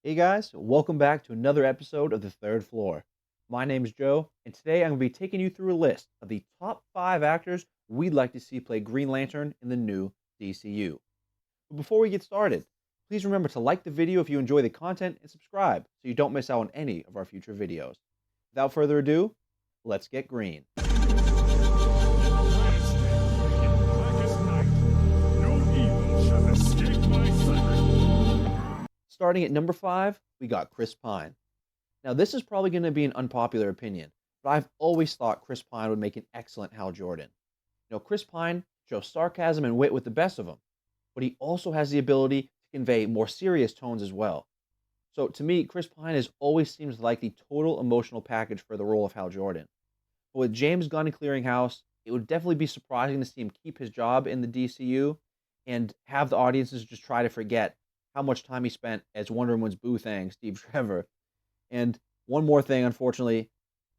Hey guys, welcome back to another episode of The Third Floor. My name is Joe, and today I'm going to be taking you through a list of the top 5 actors we'd like to see play Green Lantern in the new DCU. But before we get started, please remember to like the video if you enjoy the content and subscribe so you don't miss out on any of our future videos. Without further ado, let's get green. In the last day, in blackest night, no evil shall escape my sight. Starting at number 5, we got Chris Pine. Now, this is probably going to be an unpopular opinion, but I've always thought Chris Pine would make an excellent Hal Jordan. Chris Pine shows sarcasm and wit with the best of them, but he also has the ability to convey more serious tones as well. So to me, Chris Pine has always seems like the total emotional package for the role of Hal Jordan. But with James Gunn clearing house, it would definitely be surprising to see him keep his job in the DCU and have the audiences just try to forget how much time he spent as Wonder Woman's boo thing, Steve Trevor. And one more thing, unfortunately,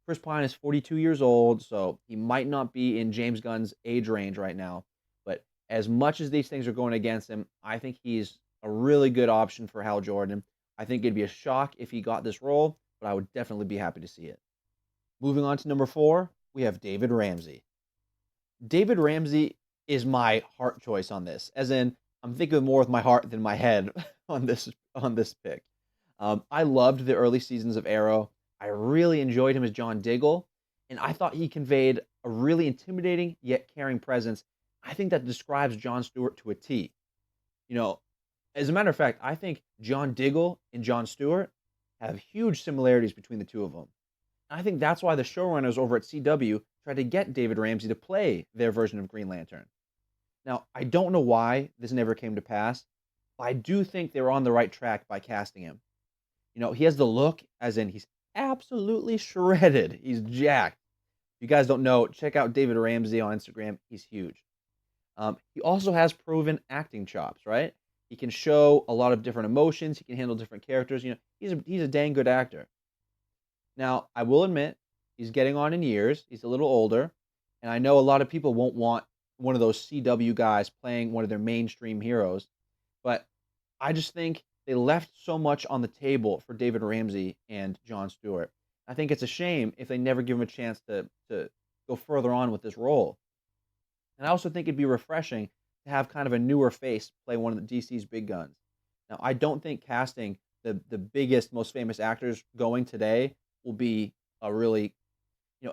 Chris Pine is 42 years old, so he might not be in James Gunn's age range right now. But as much as these things are going against him, I think he's a really good option for Hal Jordan. I think it'd be a shock if he got this role, but I would definitely be happy to see it. Moving on to number 4, we have David Ramsey. David Ramsey is my heart choice on this, as in I'm thinking more with my heart than my head on this pick. I loved the early seasons of Arrow. I really enjoyed him as John Diggle, and I thought he conveyed a really intimidating yet caring presence. I think that describes John Stewart to a T. You know, as a matter of fact, I think John Diggle and John Stewart have huge similarities between the two of them. I think that's why the showrunners over at CW tried to get David Ramsey to play their version of Green Lantern. Now, I don't know why this never came to pass, but I do think they were on the right track by casting him. He has the look, as in he's absolutely shredded. He's jacked. If you guys don't know, check out David Ramsey on Instagram. He's huge. He also has proven acting chops, right? He can show a lot of different emotions. He can handle different characters. He's a dang good actor. Now, I will admit, he's getting on in years. He's a little older, and I know a lot of people won't want one of those CW guys playing one of their mainstream heroes, but I just think they left so much on the table for David Ramsey and Jon Stewart. I think it's a shame if they never give him a chance to go further on with this role. And I also think it'd be refreshing to have kind of a newer face play one of the DC's big guns. Now, I don't think casting the biggest, most famous actors going today will be a really,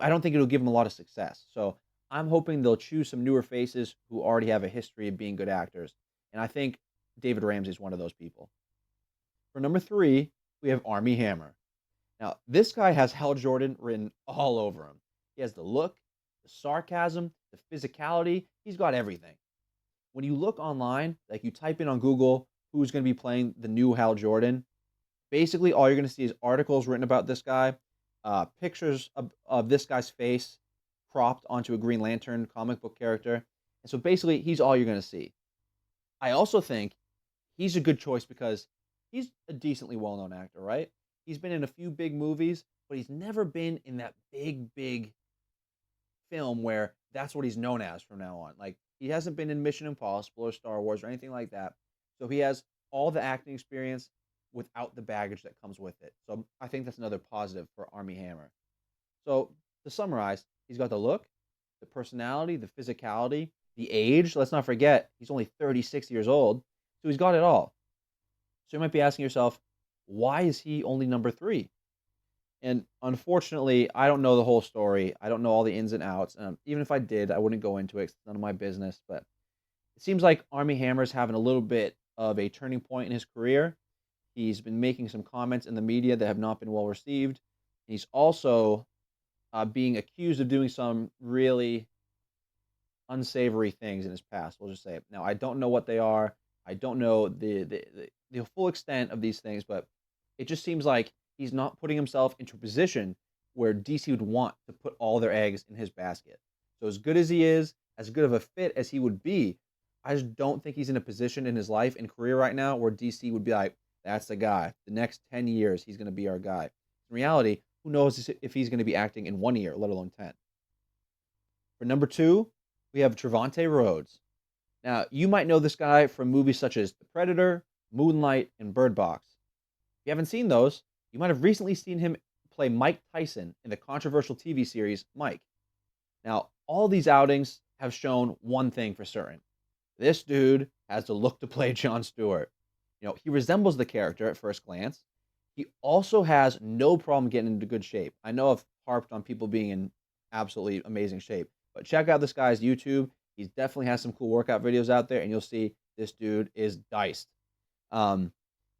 I don't think it'll give them a lot of success. So I'm hoping they'll choose some newer faces who already have a history of being good actors. And I think David Ramsey is one of those people. For number 3, we have Armie Hammer. Now, this guy has Hal Jordan written all over him. He has the look, the sarcasm, the physicality. He's got everything. When you look online, like you type in on Google who's going to be playing the new Hal Jordan, basically all you're going to see is articles written about this guy, pictures of this guy's face cropped onto a Green Lantern comic book character. And so basically, he's all you're going to see. I also think he's a good choice because he's a decently well-known actor, right? He's been in a few big movies, but he's never been in that big film where that's what he's known as from now on. Like he hasn't been in Mission Impossible or Star Wars or anything like that. So he has all the acting experience without the baggage that comes with it. So I think that's another positive for Armie Hammer. So to summarize, he's got the look, the personality, the physicality, the age. Let's not forget, he's only 36 years old. So he's got it all. So you might be asking yourself, why is he only number 3? And unfortunately, I don't know the whole story. I don't know all the ins and outs. Even if I did, I wouldn't go into it. It's none of my business. But it seems like Armie Hammer's having a little bit of a turning point in his career. He's been making some comments in the media that have not been well received. He's also being accused of doing some really unsavory things in his past. We'll just say it. Now, I don't know what they are. I don't know the full extent of these things, but it just seems like he's not putting himself into a position where DC would want to put all their eggs in his basket. So as good as he is, as good of a fit as he would be, I just don't think he's in a position in his life and career right now where DC would be like, that's the guy. The next 10 years, he's going to be our guy. In reality, who knows if he's going to be acting in 1 year, let alone 10. For number 2, we have Trevante Rhodes. Now, you might know this guy from movies such as The Predator, Moonlight, and Bird Box. you haven't seen those, you might have recently seen him play Mike Tyson in the controversial TV series Mike. Now, all these outings have shown one thing for certain. This dude has the look to play Jon Stewart. He resembles the character at first glance. He also has no problem getting into good shape. I know I've harped on people being in absolutely amazing shape, but check out this guy's YouTube. He definitely has some cool workout videos out there, and you'll see this dude is diced. Um,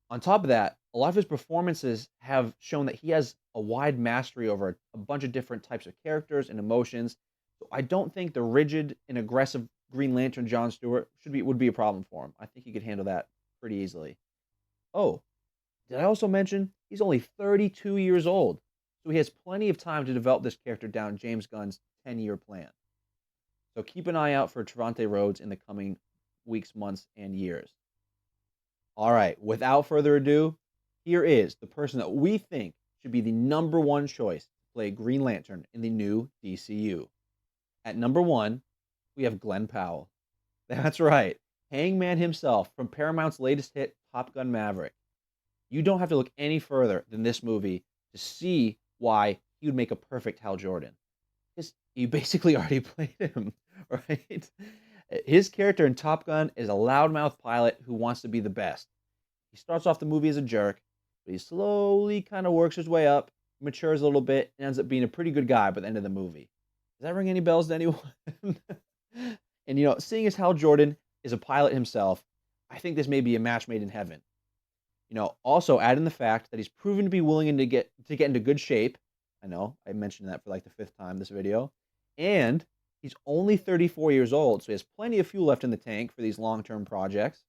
on top of that, a lot of his performances have shown that he has a wide mastery over a bunch of different types of characters and emotions. So I don't think the rigid and aggressive Green Lantern Jon Stewart would be a problem for him. I think he could handle that pretty easily. Oh, did I also mention he's only 32 years old? So he has plenty of time to develop this character down James Gunn's 10-year plan. So keep an eye out for Trevante Rhodes in the coming weeks, months, and years. All right, without further ado, here is the person that we think should be the number one choice to play Green Lantern in the new DCU. At number 1, we have Glenn Powell. That's right, Hangman himself from Paramount's latest hit, Top Gun Maverick. You don't have to look any further than this movie to see why he would make a perfect Hal Jordan. Because you basically already played him, right? His character in Top Gun is a loudmouth pilot who wants to be the best. He starts off the movie as a jerk, but he slowly kind of works his way up, matures a little bit, and ends up being a pretty good guy by the end of the movie. Does that ring any bells to anyone? And seeing as Hal Jordan is a pilot himself, I think this may be a match made in heaven. Also add in the fact that he's proven to be willing to get into good shape. I know I mentioned that for like the 5th time this video. And he's only 34 years old, so he has plenty of fuel left in the tank for these long-term projects.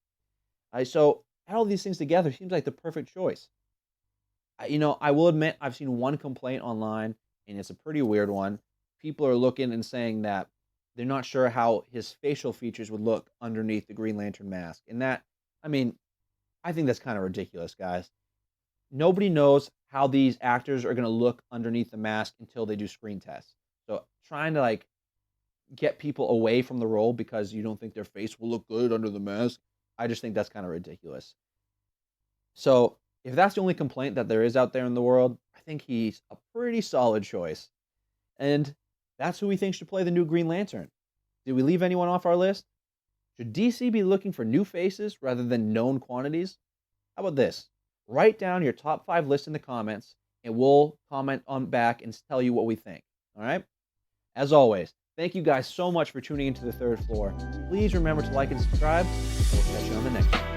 So add all these things together, seems like the perfect choice. I will admit I've seen one complaint online, and it's a pretty weird one. People are looking and saying that they're not sure how his facial features would look underneath the Green Lantern mask. And that, I think that's kind of ridiculous, guys. Nobody knows how these actors are going to look underneath the mask until they do screen tests. So trying to get people away from the role because you don't think their face will look good under the mask, I just think that's kind of ridiculous. So if that's the only complaint that there is out there in the world, I think he's a pretty solid choice. And that's who we think should play the new Green Lantern. Did we leave anyone off our list? Should DC be looking for new faces rather than known quantities? How about this? Write down your top 5 list in the comments, and we'll comment on back and tell you what we think. All right? As always, thank you guys so much for tuning into the Third Floor. Please remember to like and subscribe, and we'll catch you on the next one.